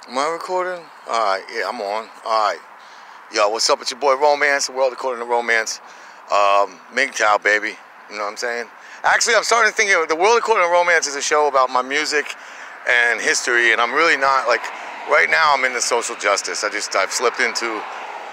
Am I recording? Alright, yeah, I'm on. Alright. Yo, what's up? It's your boy Romantz, the world according to Romantz. Mgtow, baby. You know what I'm saying? Actually, I'm starting to think the world according to Romantz is a show about my music and history, and I'm really not, like, right now I'm into social justice. I've slipped into,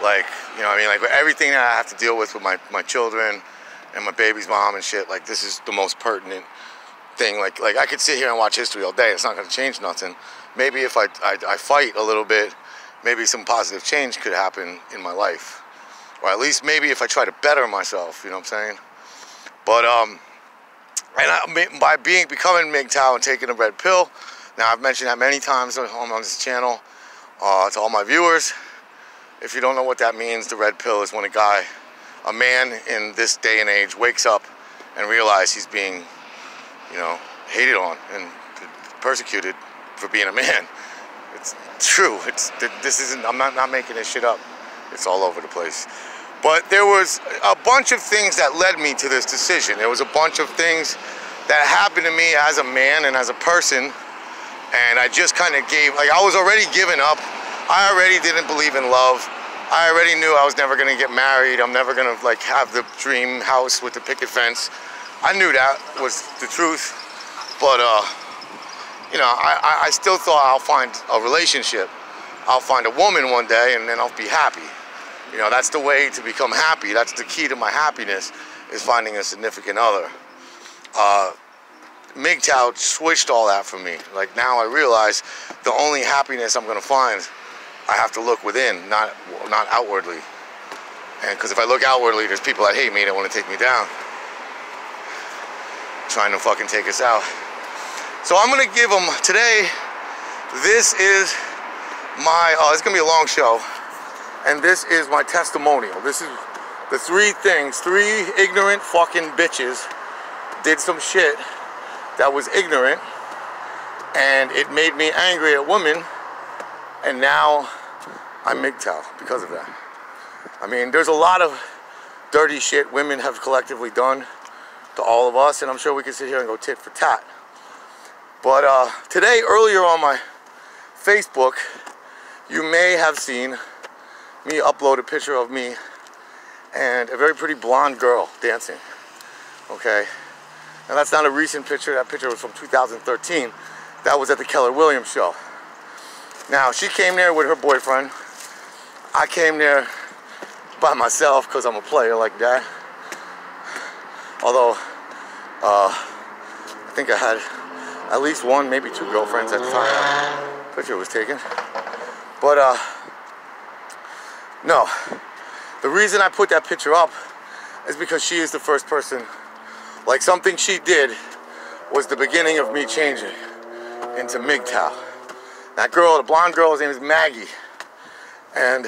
like, you know what I mean? Like, everything that I have to deal with my children and my baby's mom and shit, like, this is the most pertinent thing. Like I could sit here and watch history all day. It's not going to change nothing. Maybe if I fight a little bit, maybe some positive change could happen in my life. Or at least maybe if I try to better myself, you know what I'm saying? But, by becoming Mgtow and taking a red pill, now I've mentioned that many times on this channel to all my viewers. If you don't know what that means, the red pill is when a man in this day and age wakes up and realizes he's being, you know, hated on and persecuted for being a man. It's true. I'm not making this shit up. It's all over the place. But there was a bunch of things that led me to this decision. There was a bunch of things that happened to me as a man and as a person, and I just kind of I was already giving up. I already didn't believe in love. I already knew I was never gonna get married. I'm never gonna, like, have the dream house with the picket fence. I knew that was the truth, but you know, I still thought I'll find a relationship. I'll find a woman one day and then I'll be happy. You know, that's the way to become happy. That's the key to my happiness, is finding a significant other. Mgtow switched all that for me. Like, now I realize the only happiness I'm gonna find, I have to look within, not outwardly. And because if I look outwardly, there's people that hate me that want to take me down, trying to fucking take us out. So I'm gonna give them today. This is my it's gonna be a long show, and this is my testimonial. This is the three ignorant fucking bitches did some shit that was ignorant, and it made me angry at women, and now I'm Mgtow because of that. I mean, there's a lot of dirty shit women have collectively done to all of us, and I'm sure we can sit here and go tit for tat. But today, earlier on my Facebook, you may have seen me upload a picture of me and a very pretty blonde girl dancing, okay? And that's not a recent picture. That picture was from 2013. That was at the Keller Williams show. Now, she came there with her boyfriend. I came there by myself because I'm a player like that. Although, I think I had at least one, maybe two girlfriends at the time that picture was taken. But, no. The reason I put that picture up is because she is the first person. Like, something she did was the beginning of me changing into Mgtow. That girl, the blonde girl, her name is Maggie. And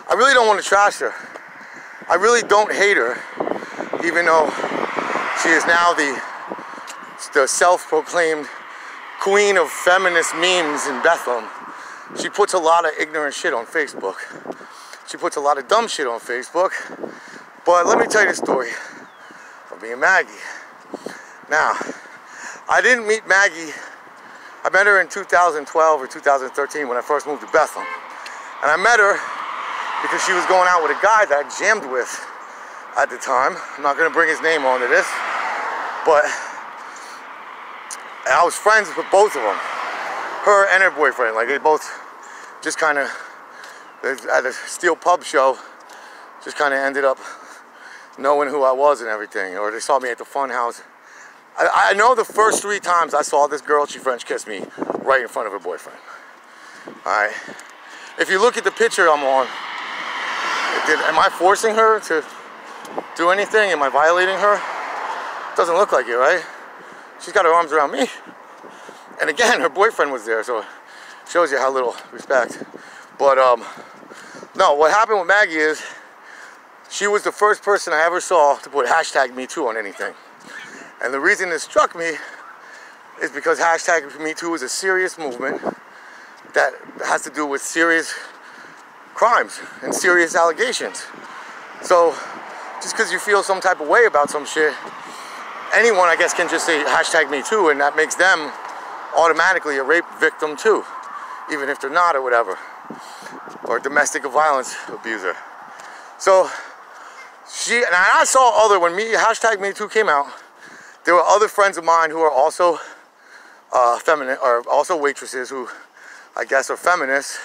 I really don't want to trash her. I really don't hate her, even though she is now the self-proclaimed queen of feminist memes in Bethlehem. She puts a lot of ignorant shit on Facebook. She puts a lot of dumb shit on Facebook. But let me tell you the story of me and Maggie. Now, I didn't meet Maggie. I met her in 2012 or 2013 when I first moved to Bethlehem. And I met her because she was going out with a guy that I jammed with at the time. I'm not going to bring his name onto this, but I was friends with both of them, her and her boyfriend. Like, they both just kind of, at a Steel Pub show, just kind of ended up knowing who I was and everything. Or they saw me at the fun house. I know the first 3 times I saw this girl, she French kissed me right in front of her boyfriend. Alright? If you look at the picture I'm on, am I forcing her to do anything? Am I violating her? Doesn't look like it, right? She's got her arms around me. And again, her boyfriend was there, so it shows you how little respect. But, no, what happened with Maggie is she was the first person I ever saw to put #MeToo on anything. And the reason this struck me is because #MeToo is a serious movement that has to do with serious crimes and serious allegations. So, just because you feel some type of way about some shit, anyone, I guess, can just say #MeToo, and that makes them automatically a rape victim too. even if they're not or whatever, or domestic violence abuser. So and I saw other, when hashtag Mgtow came out, there were other friends of mine who are also feminine, or also waitresses who I guess are feminists.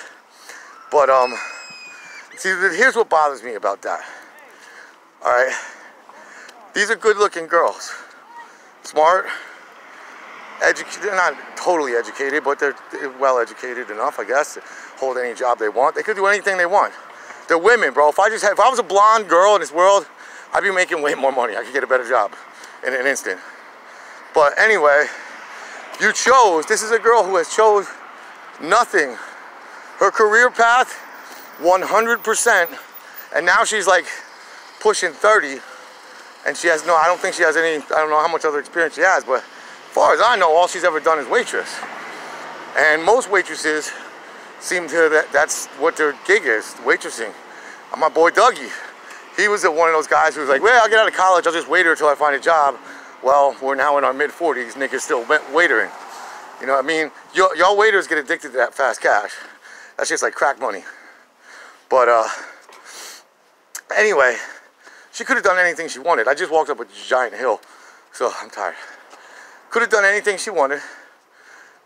But see, here's what bothers me about that. All right, these are good-looking girls, smart, educated. They're not totally educated, but they're well-educated enough, I guess, to hold any job they want. They could do anything they want. They're women, bro. If I was a blonde girl in this world, I'd be making way more money. I could get a better job in an instant. But anyway, this is a girl who has chose nothing. Her career path, 100%, and now she's like pushing 30, and she has I don't think she has any, I don't know how much other experience she has, but as far as I know, all she's ever done is waitress. And most waitresses seem to, that's what their gig is, waitressing. My boy Dougie, he was one of those guys who was like, well, I'll get out of college, I'll just waiter until I find a job. Well, we're now in our mid-40s, niggas still waitering. You know what I mean? Y'all waiters get addicted to that fast cash. That's just like crack money. But anyway, she could have done anything she wanted. I just walked up a giant hill, so I'm tired. Could have done anything she wanted,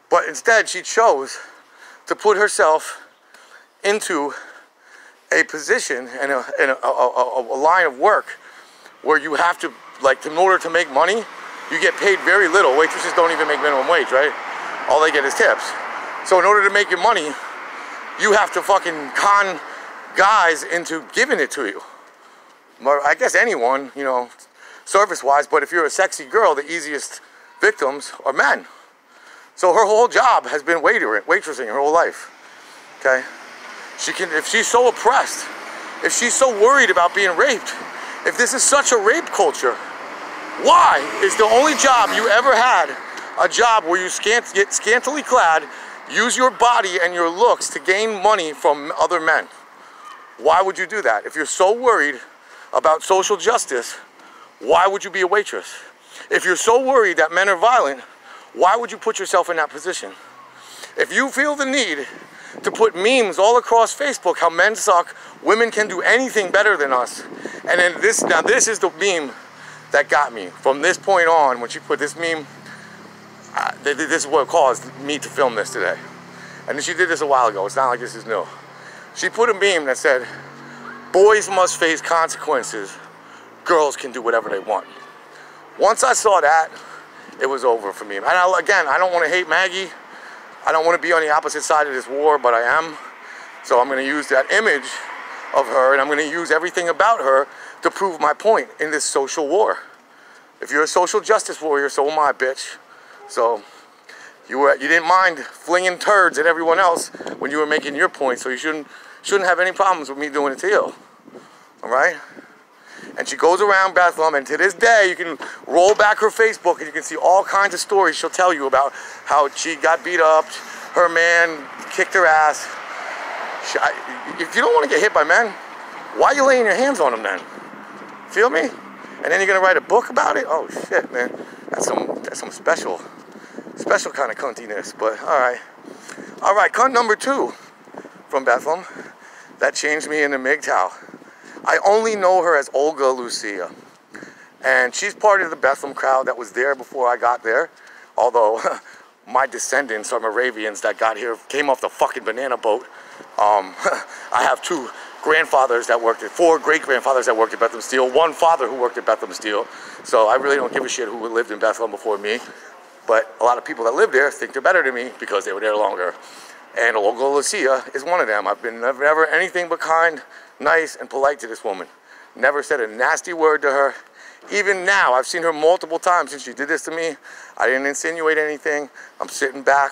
but instead she chose to put herself into a position and a line of work where you have to, like, in order to make money, you get paid very little. Waitresses don't even make minimum wage, right? All they get is tips. So in order to make your money, you have to fucking con guys into giving it to you. I guess anyone, you know, service-wise, but if you're a sexy girl, the easiest victims are men. So her whole job has been waitressing her whole life, okay? If she's so oppressed, if she's so worried about being raped, if this is such a rape culture, why is the only job you ever had a job where you get scantily clad, use your body and your looks to gain money from other men? Why would you do that? If you're so worried about social justice, why would you be a waitress? If you're so worried that men are violent, why would you put yourself in that position? If you feel the need to put memes all across Facebook, how men suck, women can do anything better than us, and then this is the meme that got me. From this point on, when she put this meme, this is what caused me to film this today. And she did this a while ago, it's not like this is new. She put a meme that said, boys must face consequences, girls can do whatever they want. Once I saw that, it was over for me. And again, I don't want to hate Maggie. I don't want to be on the opposite side of this war, but I am. So I'm going to use that image of her, and I'm going to use everything about her to prove my point in this social war. If you're a social justice warrior, so am I, bitch. So you didn't mind flinging turds at everyone else when you were making your point, so you shouldn't have any problems with me doing it to you. All right? And she goes around Bethlehem, and to this day, you can roll back her Facebook, and you can see all kinds of stories she'll tell you about how she got beat up, her man kicked her ass. If you don't want to get hit by men, why are you laying your hands on them then? Feel me? And then you're gonna write a book about it? Oh shit, man, that's some special kind of cuntiness. But all right, cunt number 2 from Bethlehem that changed me into Mgtow. I only know her as Olga Lucia, and she's part of the Bethlehem crowd that was there before I got there. Although my descendants are Moravians that got here, came off the fucking banana boat. I have 2 grandfathers that worked at, 4 great-grandfathers that worked at Bethlehem Steel, 1 father who worked at Bethlehem Steel. So I really don't give a shit who lived in Bethlehem before me. But a lot of people that live there think they're better than me because they were there longer. And Olga Lucia is one of them. I've been never anything but kind, nice, and polite to this woman. Never said a nasty word to her. Even now, I've seen her multiple times since she did this to me. I didn't insinuate anything. I'm sitting back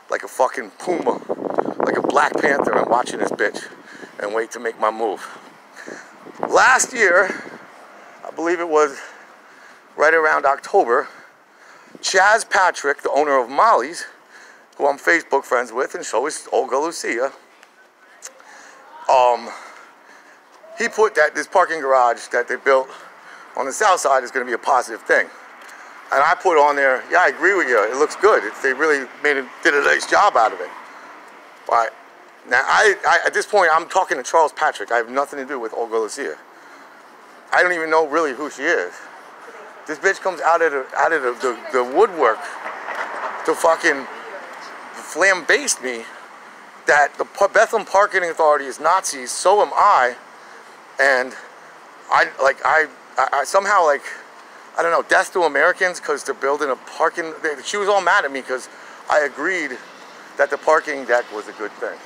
like a fucking puma, like a Black Panther. I'm watching this bitch and wait to make my move. Last year, I believe it was right around October, Chaz Patrick, the owner of Molly's, who I'm Facebook friends with, and so is Olga Lucia, he put that this parking garage that they built on the south side is going to be a positive thing. And I put on there, yeah, I agree with you, it looks good. They really did a nice job out of it. But now, at this point, I'm talking to Charles Patrick. I have nothing to do with Olga Lucia. I don't even know really who she is. This bitch comes out of the woodwork to fucking flambaste me that the Bethlehem Parking Authority is Nazis, so am I, and I somehow, like, I don't know, death to Americans because they're building a parking. She was all mad at me because I agreed that the parking deck was a good thing.